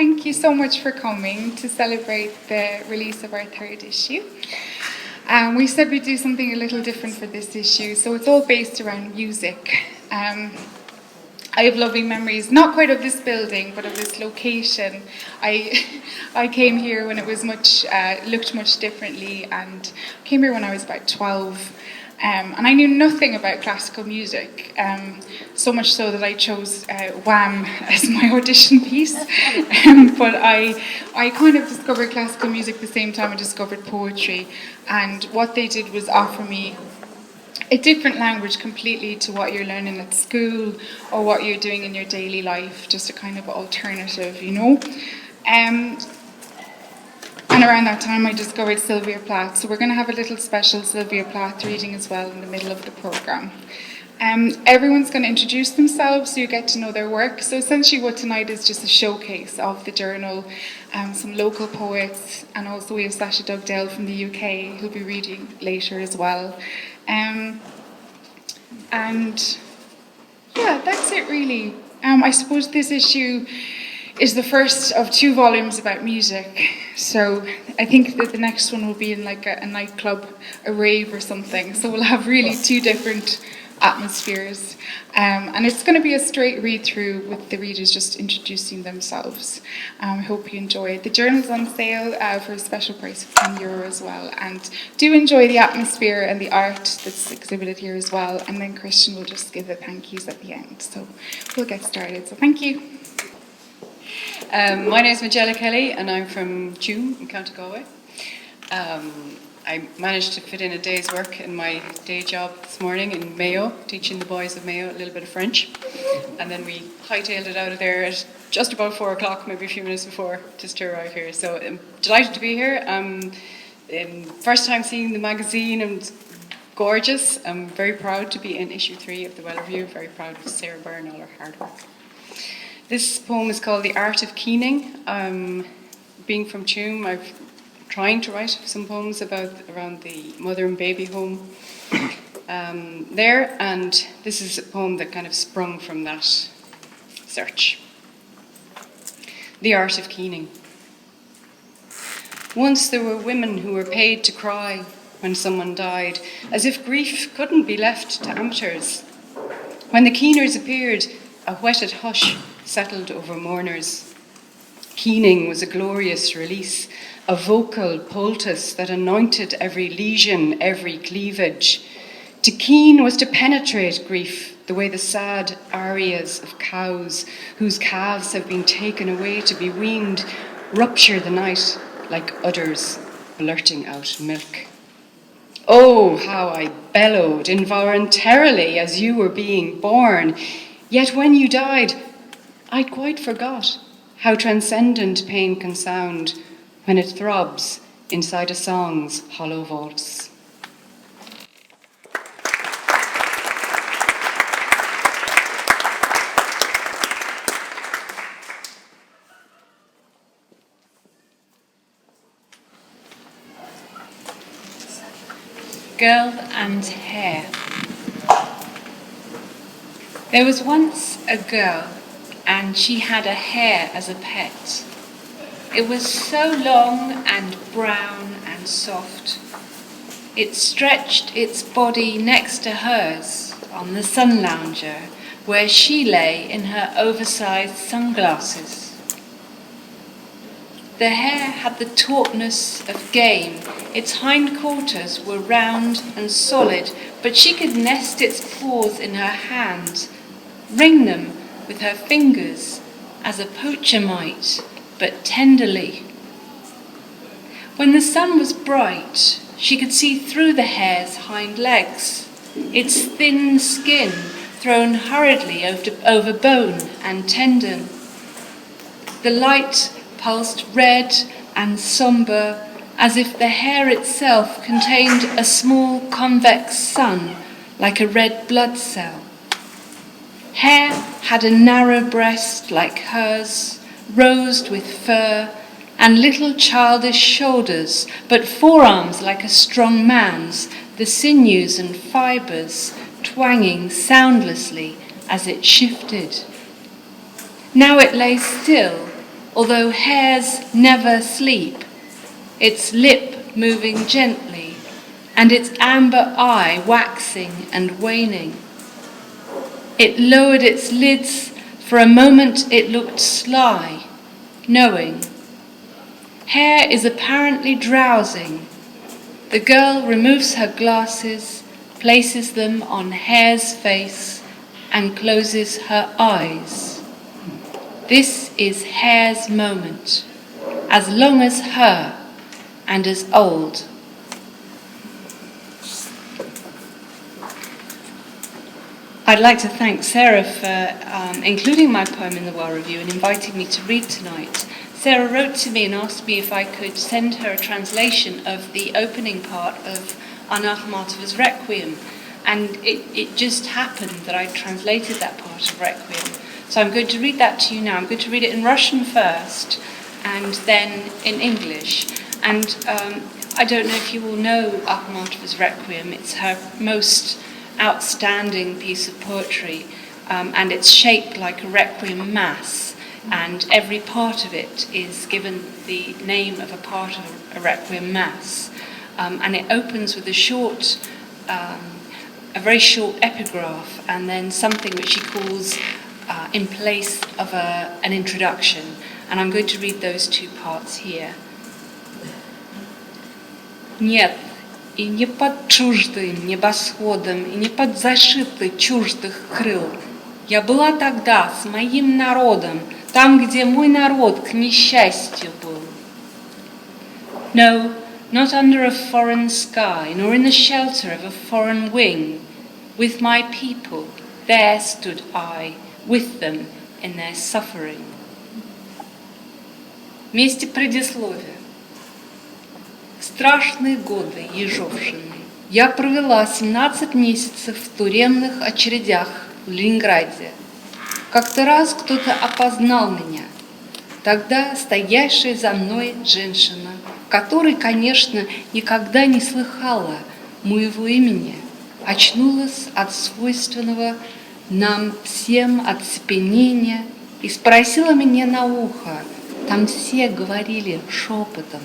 Thank you so much for coming to celebrate the release of our third issue. We said we'd do something a little different for this issue, so it's all based around music. I have lovely memories, not quite of this building, but of this location. I came here when it was looked much differently, and came here when I was about 12. And I knew nothing about classical music, so much so that I chose Wham as my audition piece. But I kind of discovered classical music the same time I discovered poetry. And what they did was offer me a different language completely to what you're learning at school or what you're doing in your daily life, just a kind of alternative, you know. And around that time I discovered Sylvia Plath, so we're going to have a little special Sylvia Plath reading as well in the middle of the programme. Everyone's going to introduce themselves so you get to know their work. So essentially what tonight is just a showcase of the journal, some local poets, and also we have Sasha Dugdale from the UK who'll be reading later as well. And yeah, that's it really. I suppose this issue is the first of 2 volumes about music. So I think that the next one will be in like a nightclub, a rave or something. So we'll have really 2 different atmospheres. And it's going to be a straight read through with the readers just introducing themselves. I hope you enjoy it. The journal's on sale for a special price of €10 as well. And do enjoy the atmosphere and the art that's exhibited here as well. And then Christian will just give the thank yous at the end. So we'll get started. So thank you. My name is Majella Kelly and I'm from Tuam in County Galway. I managed to fit in a day's work in my day job this morning in Mayo, teaching the boys of Mayo a little bit of French. And then we hightailed it out of there at just about 4 o'clock, maybe a few minutes before, just to arrive here. So I'm delighted to be here. First time seeing the magazine and gorgeous. I'm very proud to be in issue 3 of the Well Review, very proud of Sarah Byrne, all her hard work. This poem is called The Art of Keening. Being from Tuam, I'm trying to write some poems around the mother and baby home there, and this is a poem that kind of sprung from that search. The Art of Keening. Once there were women who were paid to cry when someone died, as if grief couldn't be left to amateurs. When the keeners appeared, a whetted hush settled over mourners. Keening was a glorious release, a vocal poultice that anointed every lesion, every cleavage. To keen was to penetrate grief, the way the sad arias of cows whose calves have been taken away to be weaned rupture the night like udders blurting out milk. Oh, how I bellowed involuntarily as you were being born, yet when you died, I'd quite forgot how transcendent pain can sound when it throbs inside a song's hollow vaults. Girl and Hare. There was once a girl, and she had a hare as a pet. It was so long and brown and soft. It stretched its body next to hers on the sun lounger, where she lay in her oversized sunglasses. The hare had the tautness of game. Its hindquarters were round and solid, but she could nest its paws in her hands, wring them with her fingers as a poacher might, but tenderly. When the sun was bright, she could see through the hare's hind legs, its thin skin thrown hurriedly over bone and tendon. The light pulsed red and sombre, as if the hare itself contained a small convex sun, like a red blood cell. Hare had a narrow breast like hers, rosed with fur, and little childish shoulders, but forearms like a strong man's, the sinews and fibres twanging soundlessly as it shifted. Now it lay still, although hares never sleep, its lip moving gently, and its amber eye waxing and waning. It lowered its lids. For a moment it looked sly, knowing. Hare is apparently drowsing. The girl removes her glasses, places them on Hare's face, and closes her eyes. This is Hare's moment, as long as her and as old. I'd like to thank Sarah for including my poem in the Well Review and inviting me to read tonight. Sarah wrote to me and asked me if I could send her a translation of the opening part of Akhmatova's Requiem. And it just happened that I translated that part of Requiem. So I'm going to read that to you now. I'm going to read it in Russian first and then in English. And I don't know if you all know Akhmatova's Requiem. It's her most outstanding piece of poetry, and it's shaped like a Requiem Mass, and every part of it is given the name of a part of a Requiem Mass. And it opens with a very short epigraph, and then something which he calls in place of an introduction. And I'm going to read those two parts here. Нет, и не под чуждым небосводом, и не под защитой чуждых крыл. Я была тогда с моим народом, там, где мой народ к несчастью был. No, not under a foreign sky, nor in the shelter of a foreign wing. With my people, there stood I, with them in their suffering. Вместе предисловия. Страшные годы ежовшины. Я провела 17 месяцев в тюремных очередях в Ленинграде. Как-то раз кто-то опознал меня. Тогда стоящая за мной женщина, которой, конечно, никогда не слыхала моего имени, очнулась от свойственного нам всем оцепенения и спросила меня на ухо. Там все говорили шепотом.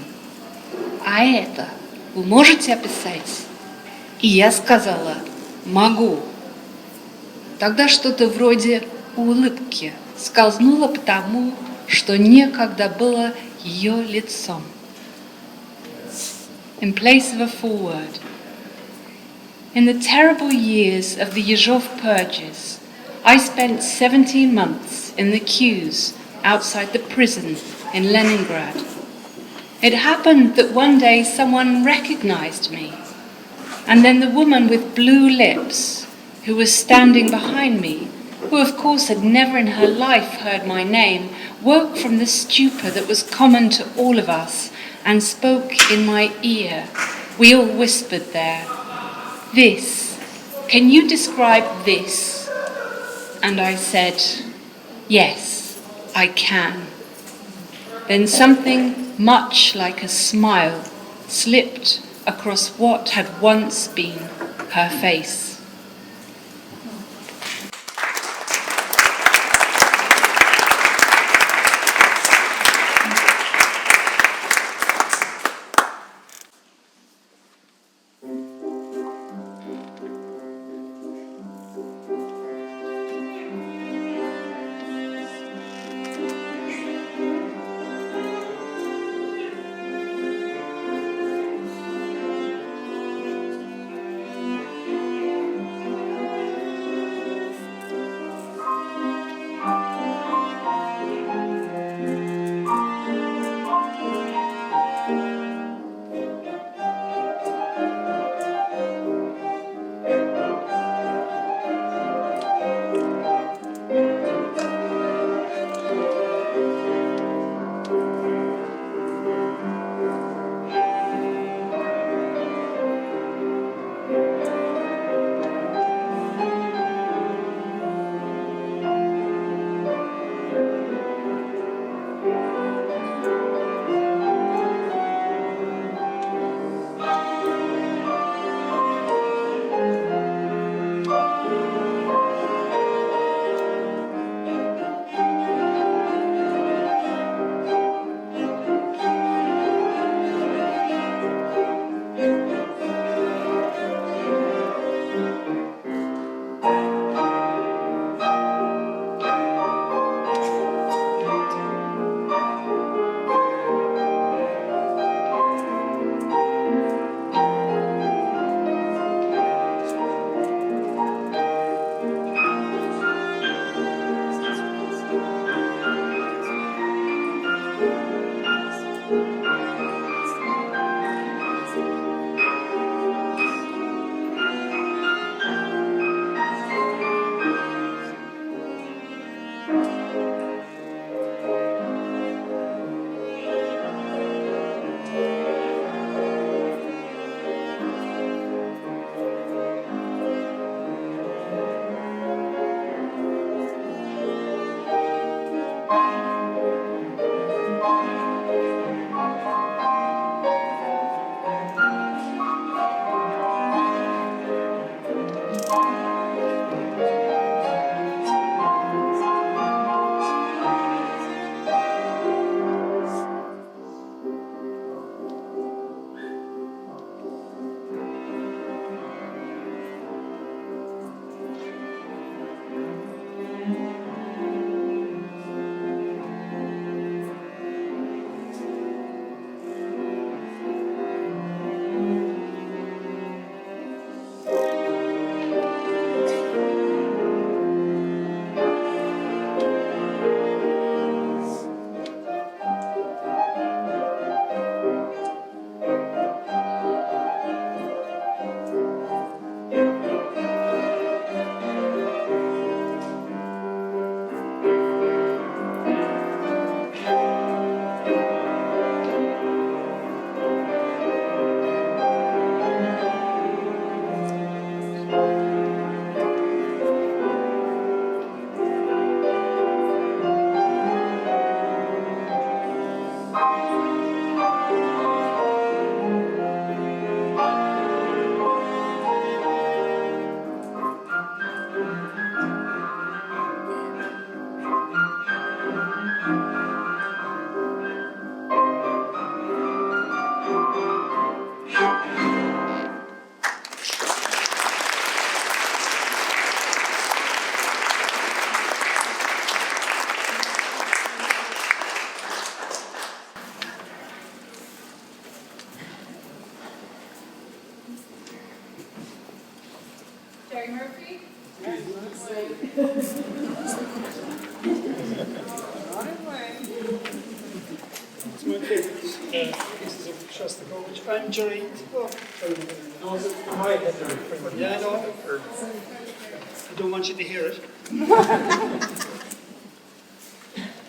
А это вы можете описать? И я сказала, могу. Тогда что-то вроде улыбки скользнуло потому, что некогда было ее лицом. In place of a foreword. In the terrible years of the Yezhov purges, I spent 17 months in the queues outside the prison in Leningrad. It happened that one day someone recognized me, and then the woman with blue lips, who was standing behind me, who of course had never in her life heard my name, woke from the stupor that was common to all of us and spoke in my ear. We all whispered there, "This, can you describe this?" And I said, "Yes, I can." Then something much like a smile slipped across what had once been her face. pieces of Shostakovich. I'm Gerry. Yeah, no. I don't want you to hear it.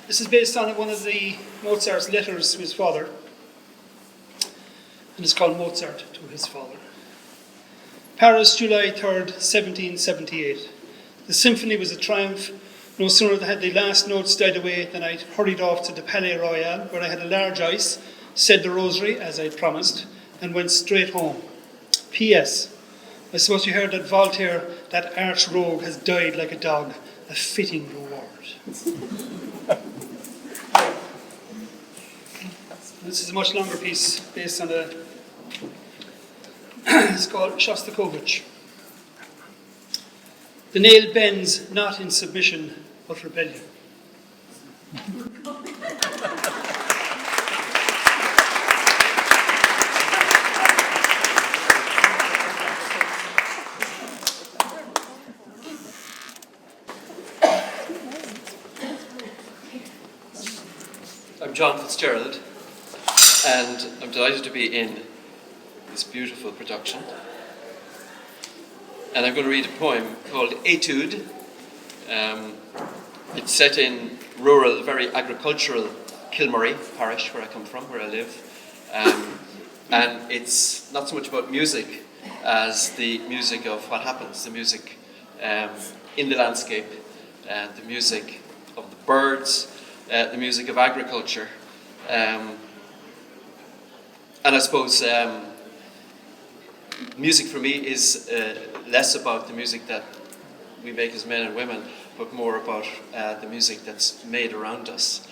This is based on one of the Mozart's letters to his father, and it's called Mozart to his father. Paris, July 3rd, 1778. The symphony was a triumph. No sooner had the last notes died away than I hurried off to the Palais Royal, where I had a large ice, said the rosary, as I'd promised, and went straight home. P.S. I suppose you heard that Voltaire, that arch rogue, has died like a dog. A fitting reward. This is a much longer piece based on it's called Shostakovich. The nail bends not in submission, but rebellion. I'm John Fitzgerald, and I'm delighted to be in this beautiful production. And I'm going to read a poem called Études. It's set in rural, very agricultural Kilmurry parish, where I come from, where I live. And it's not so much about music as the music of what happens, the music in the landscape, the music of the birds, the music of agriculture. And I suppose music for me is less about the music that we make as men and women, but more about the music that's made around us.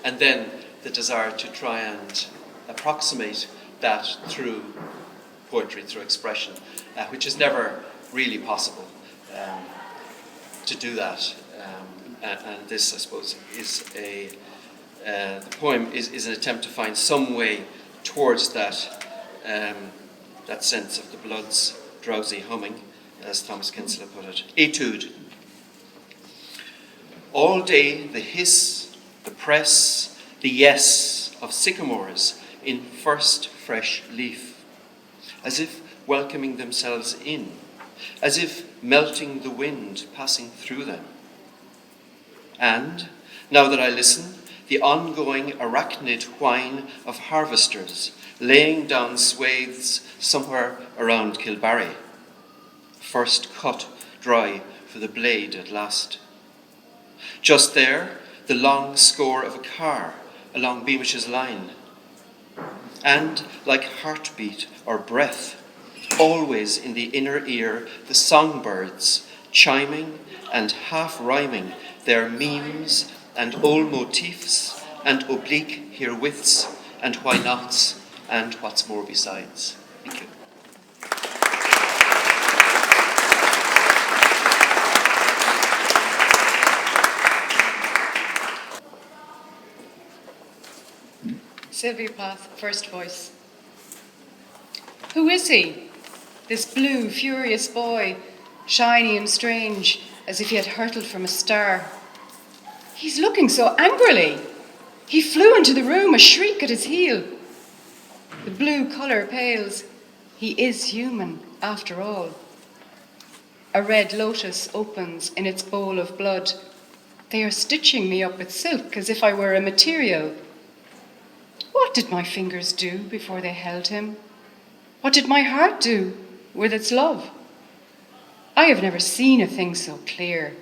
And then the desire to try and approximate that through poetry, through expression, which is never really possible to do that. And this, I suppose, is the poem is an attempt to find some way towards that that sense of the blood's drowsy humming, as Thomas Kinsella put it. Études. All day the hiss, the press, the yes of sycamores in first fresh leaf, as if welcoming themselves in, as if melting the wind passing through them. And, now that I listen, the ongoing arachnid whine of harvesters laying down swathes somewhere around Kilbarry, first cut dry for the blade at last. Just there, the long score of a car along Beamish's line. And, like heartbeat or breath, always in the inner ear, the songbirds chiming and half-rhyming their memes and old motifs and oblique herewiths and why nots and what's more besides. Thank you. Sylvia Plath, first voice. Who is he? This blue, furious boy, shiny and strange, as if he had hurtled from a star. He's looking so angrily. He flew into the room, a shriek at his heel. The blue colour pales. He is human, after all. A red lotus opens in its bowl of blood. They are stitching me up with silk as if I were a material. What did my fingers do before they held him? What did my heart do with its love? I have never seen a thing so clear.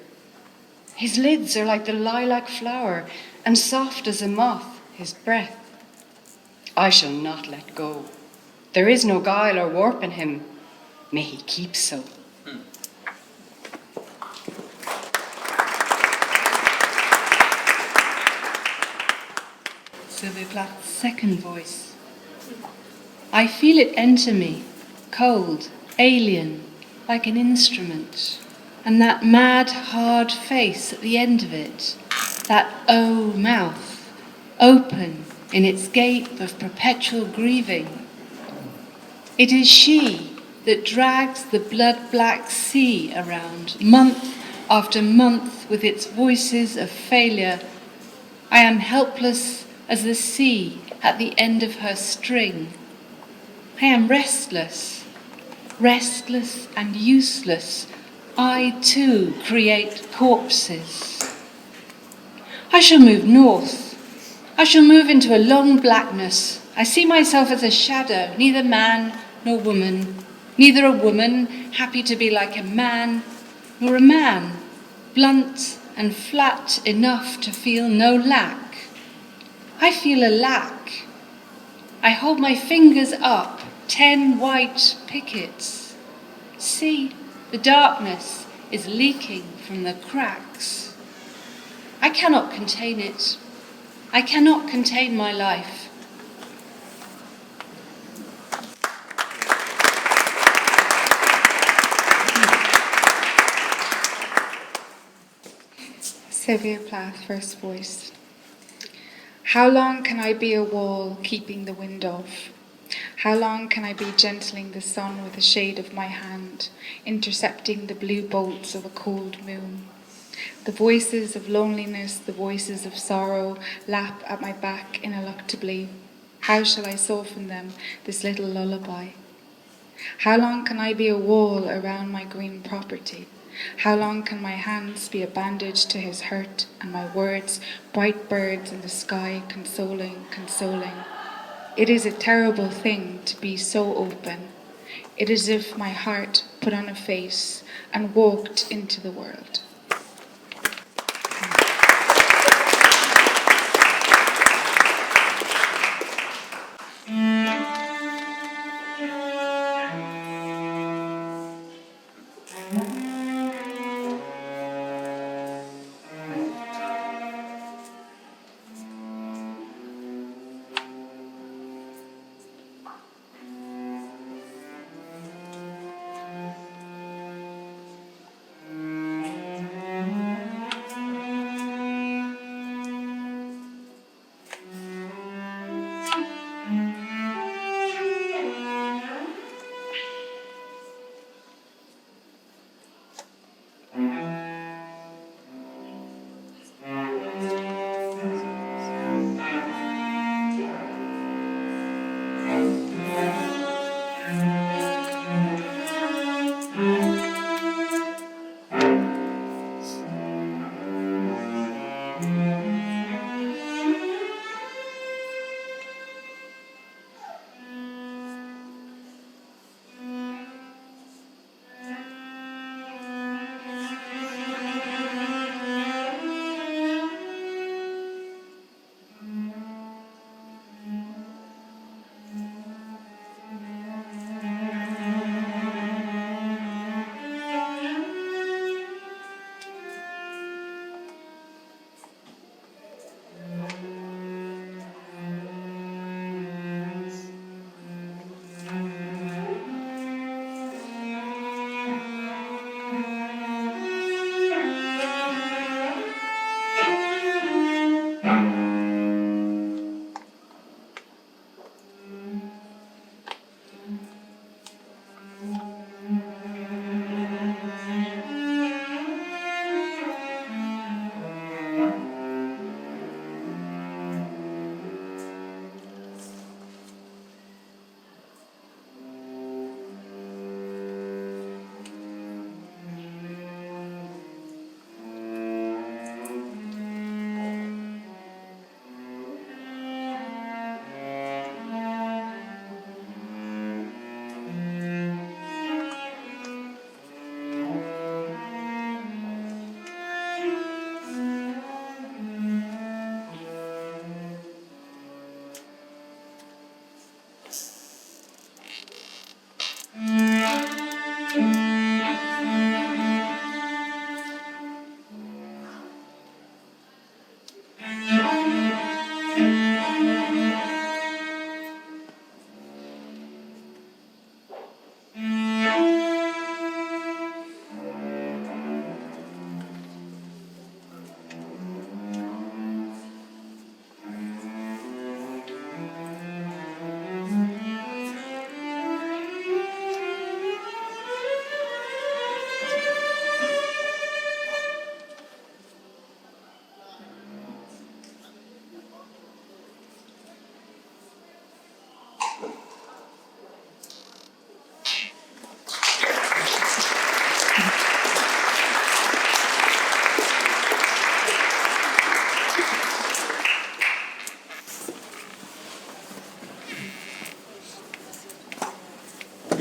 His lids are like the lilac flower, and soft as a moth, his breath. I shall not let go. There is no guile or warp in him. May he keep so. Sylvia Plath's second voice. I feel it enter me, cold, alien, like an instrument, and that mad, hard face at the end of it, that O mouth, open in its gape of perpetual grieving. It is she that drags the blood-black sea around, month after month, with its voices of failure. I am helpless as the sea at the end of her string. I am restless, restless and useless. I too create corpses. I shall move north. I shall move into a long blackness. I see myself as a shadow, neither man nor woman, neither a woman happy to be like a man, nor a man blunt and flat enough to feel no lack. I feel a lack. I hold my fingers up, 10 white pickets. See, the darkness is leaking from the cracks. I cannot contain it. I cannot contain my life. Sylvia Plath, first voice. How long can I be a wall keeping the wind off? How long can I be gentling the sun with a shade of my hand, intercepting the blue bolts of a cold moon? The voices of loneliness, the voices of sorrow, lap at my back ineluctably. How shall I soften them, this little lullaby? How long can I be a wall around my green property? How long can my hands be a bandage to his hurt, and my words bright birds in the sky, consoling, consoling? It is a terrible thing to be so open. It is as if my heart put on a face and walked into the world.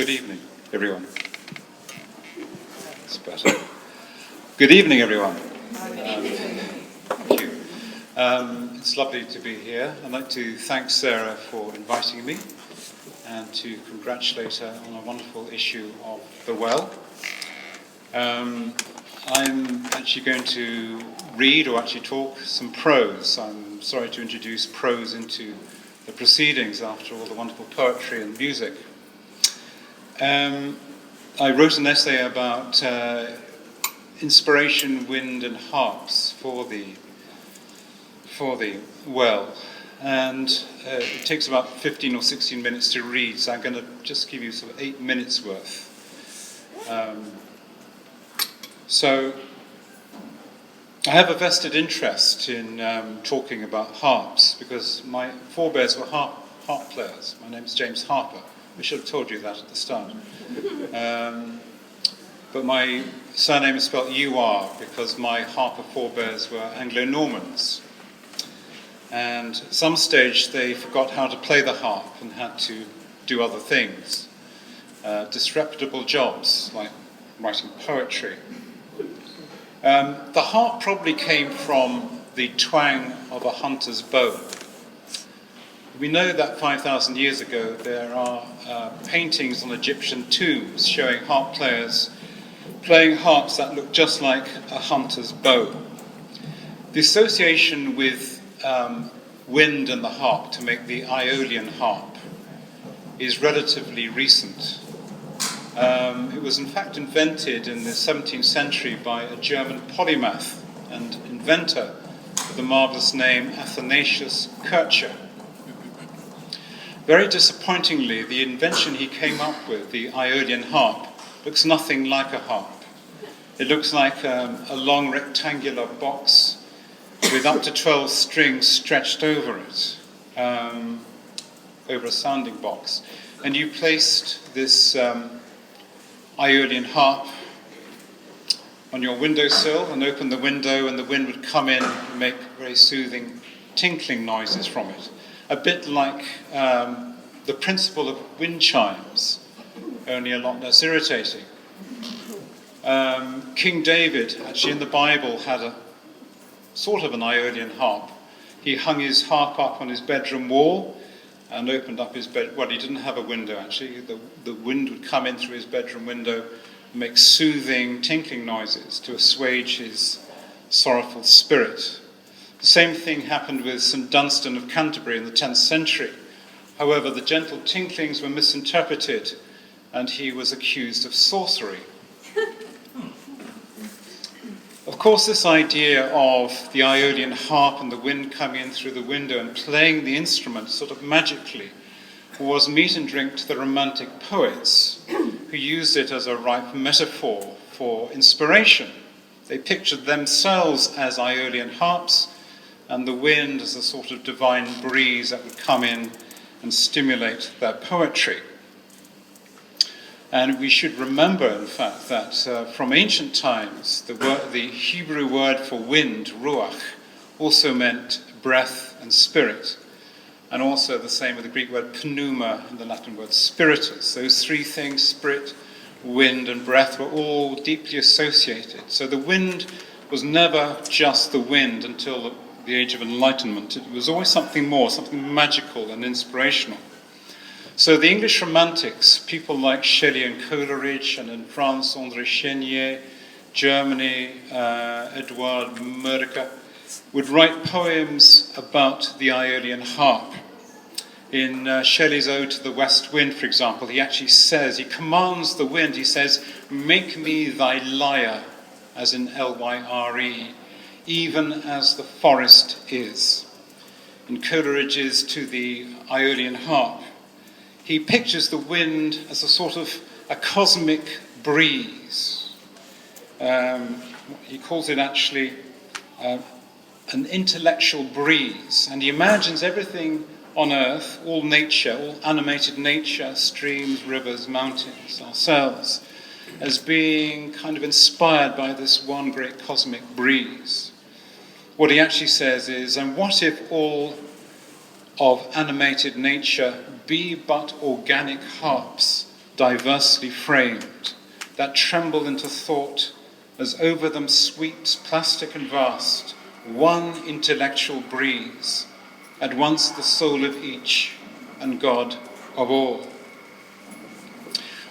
Good evening, everyone. That's better. Good evening, everyone. Thank you. It's lovely to be here. I'd like to thank Sarah for inviting me and to congratulate her on a wonderful issue of The Well. I'm actually going to read or actually talk some prose. I'm sorry to introduce prose into the proceedings after all the wonderful poetry and music. I wrote an essay about inspiration, wind and harps for the Well, and it takes about 15 or 16 minutes to read, so I'm going to just give you sort of 8 minutes worth. So I have a vested interest in talking about harps because my forebears were harp players. My name's James Harpur. I should have told you that at the start. But my surname is spelled UR because my Harpur forebears were Anglo-Normans. And at some stage they forgot how to play the harp and had to do other things. Disreputable jobs like writing poetry. The harp probably came from the twang of a hunter's bow. We know that 5,000 years ago there are paintings on Egyptian tombs showing harp players playing harps that look just like a hunter's bow. The association with wind and the harp to make the Aeolian harp is relatively recent. It was in fact invented in the 17th century by a German polymath and inventor with the marvellous name Athanasius Kircher. Very disappointingly, the invention he came up with, the Aeolian harp, looks nothing like a harp. It looks like a long rectangular box with up to 12 strings stretched over it, over a sounding box. And you placed this Aeolian harp on your windowsill and opened the window, and the wind would come in and make very soothing tinkling noises from it. A bit like the principle of wind chimes, only a lot less irritating. King David, actually in the Bible, had a sort of an Aeolian harp. He hung his harp up on his bedroom wall and opened up his bed. Well, he didn't have a window, actually. The wind would come in through his bedroom window and make soothing, tinkling noises to assuage his sorrowful spirit. The same thing happened with St. Dunstan of Canterbury in the 10th century. However, the gentle tinklings were misinterpreted and he was accused of sorcery. Of course, this idea of the Aeolian harp and the wind coming in through the window and playing the instrument sort of magically was meat and drink to the Romantic poets who used it as a ripe metaphor for inspiration. They pictured themselves as Aeolian harps and the wind as a sort of divine breeze that would come in and stimulate their poetry. And we should remember, in fact, that from ancient times, the Hebrew word for wind, ruach, also meant breath and spirit. And also the same with the Greek word pneuma and the Latin word spiritus. Those three things, spirit, wind, and breath, were all deeply associated. So the wind was never just the wind until the Age of Enlightenment. It was always something more, something magical and inspirational. So the English Romantics, people like Shelley and Coleridge, and in France, André Chénier, Germany, Edouard Mörker, would write poems about the Aeolian harp. In Shelley's Ode to the West Wind, for example, he actually says, he commands the wind, he says, "Make me thy lyre," as in L-Y-R-E, "even as the forest is." In Coleridge's To the Aeolian Harp, he pictures the wind as a sort of a cosmic breeze. He calls it actually an intellectual breeze, and he imagines everything on earth, all nature, all animated nature, streams, rivers, mountains, ourselves, as being kind of inspired by this one great cosmic breeze. What he actually says is, and what if all of animated nature be but organic harps diversely framed, that tremble into thought as over them sweeps plastic and vast, one intellectual breeze, at once the soul of each and God of all.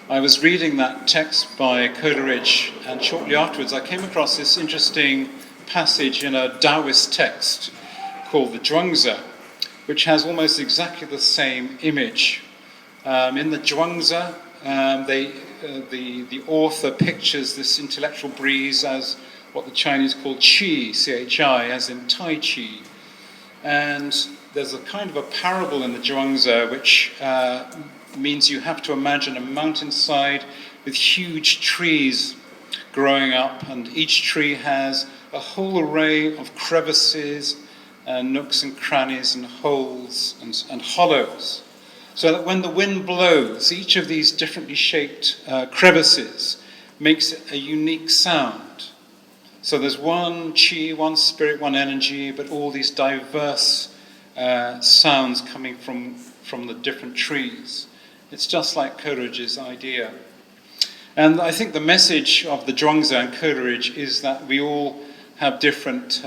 I was reading that text by Coleridge, and shortly afterwards I came across this interesting passage in a Taoist text called the Zhuangzi, which has almost exactly the same image. In the Zhuangzi, the author pictures this intellectual breeze as what the Chinese call qi, C-H-I, as in Tai Chi. And there's a kind of a parable in the Zhuangzi which means you have to imagine a mountainside with huge trees growing up, and each tree has a whole array of crevices, nooks and crannies and holes and hollows, so that when the wind blows, each of these differently shaped crevices makes a unique sound. So there's one chi, one spirit, one energy, but all these diverse sounds coming from the different trees. It's just like Coleridge's idea. And I think the message of the Zhuangzi and Coleridge is that we all have different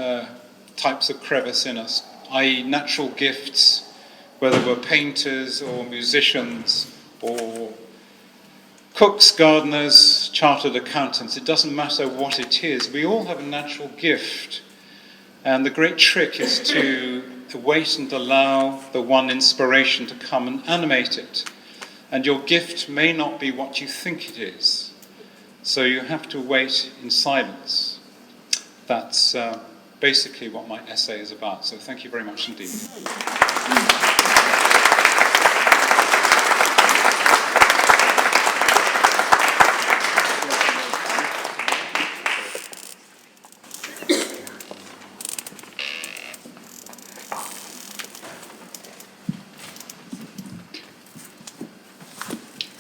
types of crevice in us, i.e. natural gifts, whether we're painters or musicians or cooks, gardeners, chartered accountants. It doesn't matter what it is. We all have a natural gift. And the great trick is to wait and allow the one inspiration to come and animate it. And your gift may not be what you think it is. So you have to wait in silence. That's basically what my essay is about. So thank you very much indeed.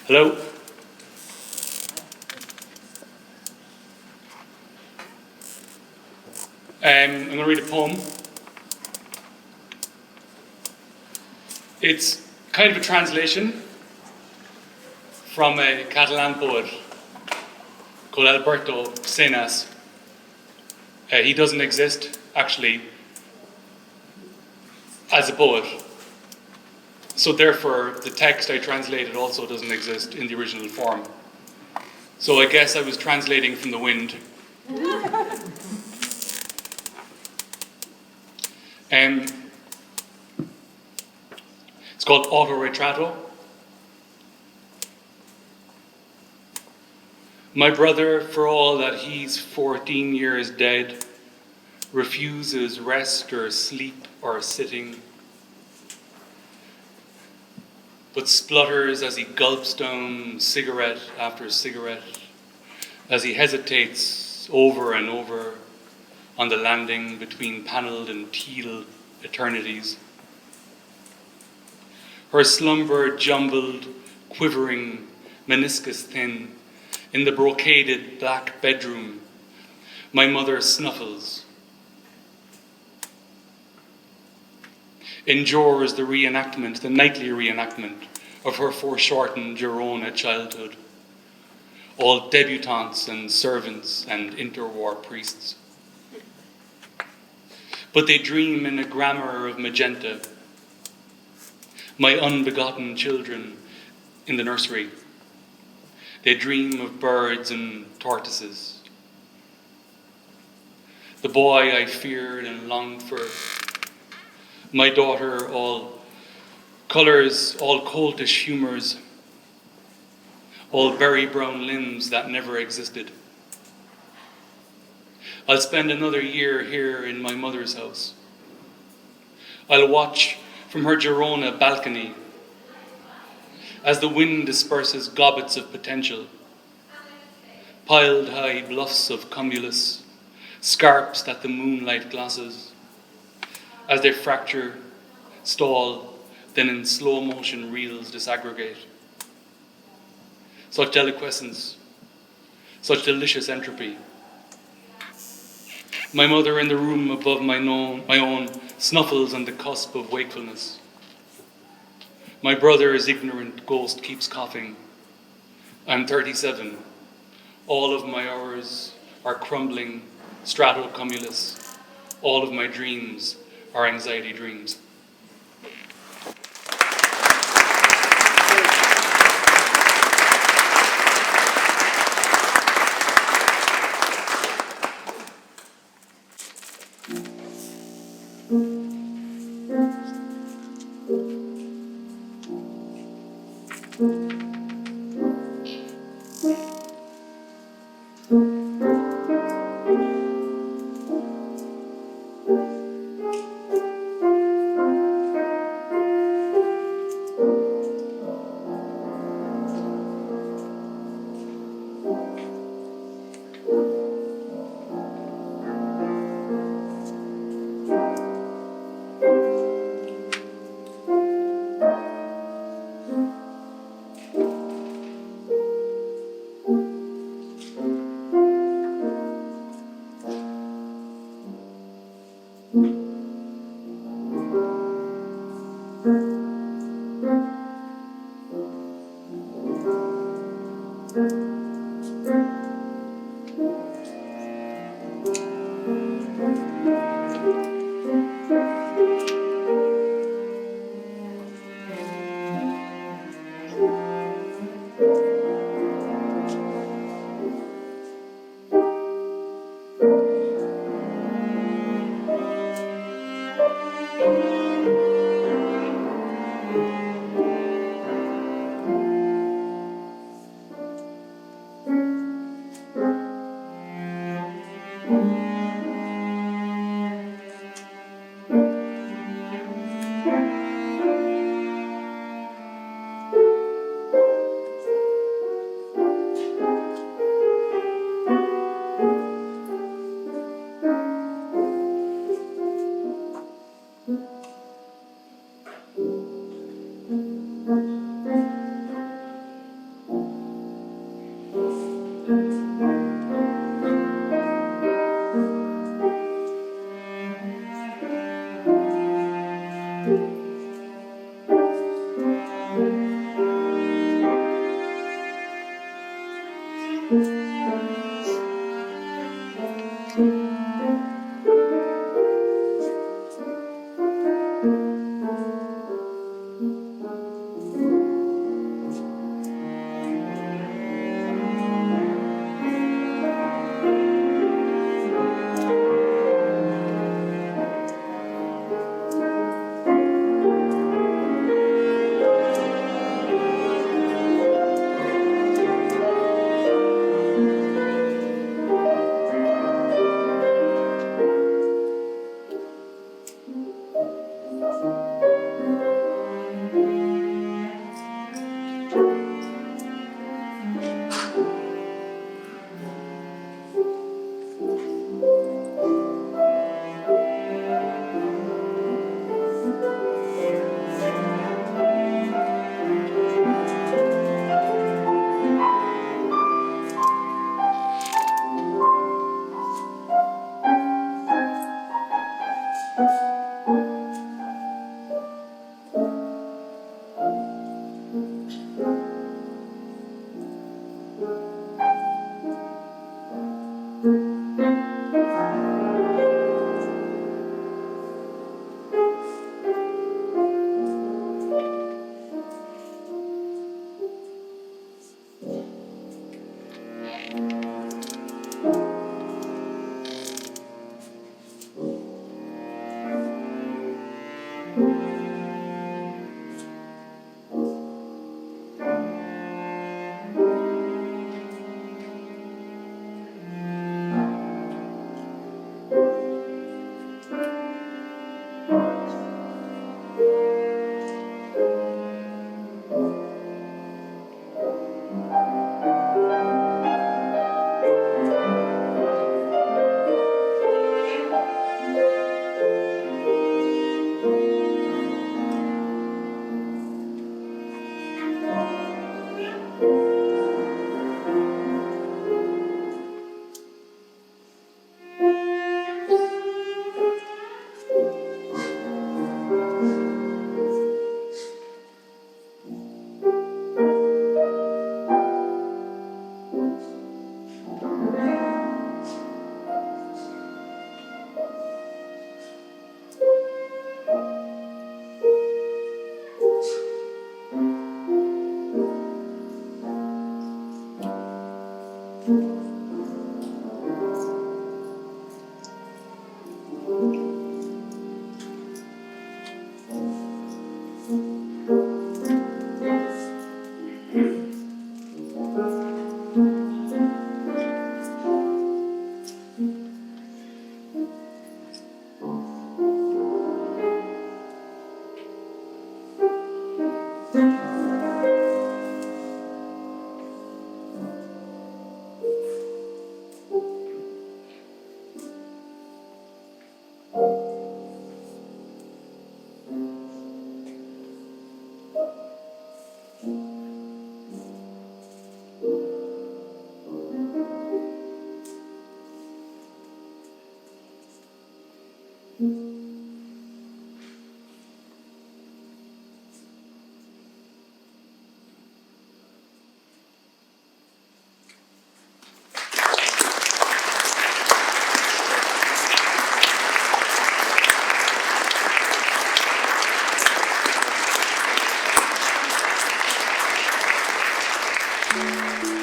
Hello. I'm going to read a poem. It's kind of a translation from a Catalan poet called Alberto Cenas. He doesn't exist, actually, as a poet. So therefore, the text I translated also doesn't exist in the original form. So I guess I was translating from the wind. It's called Auto-Retrato. My brother, for all that he's 14 years dead, refuses rest or sleep or sitting, but splutters as he gulps down cigarette after cigarette, as he hesitates over and over on the landing between panelled and teal eternities. Her slumber jumbled, quivering, meniscus thin, in the brocaded black bedroom, my mother snuffles, endures the reenactment, the nightly reenactment of her foreshortened Girona childhood, all debutantes and servants and interwar priests. But they dream in a grammar of magenta, my unbegotten children in the nursery. They dream of birds and tortoises. The boy I feared and longed for, my daughter, all colours, all coltish humours, all berry brown limbs that never existed. I'll spend another year here in my mother's house. I'll watch from her Girona balcony as the wind disperses gobbets of potential, piled high bluffs of cumulus, scarps that the moonlight glasses, as they fracture, stall, then in slow motion reels disaggregate. Such deliquescence, such delicious entropy. My mother in the room above my own snuffles on the cusp of wakefulness. My brother's ignorant ghost keeps coughing, I'm 37. All of my hours are crumbling stratocumulus. All of my dreams are anxiety dreams. you.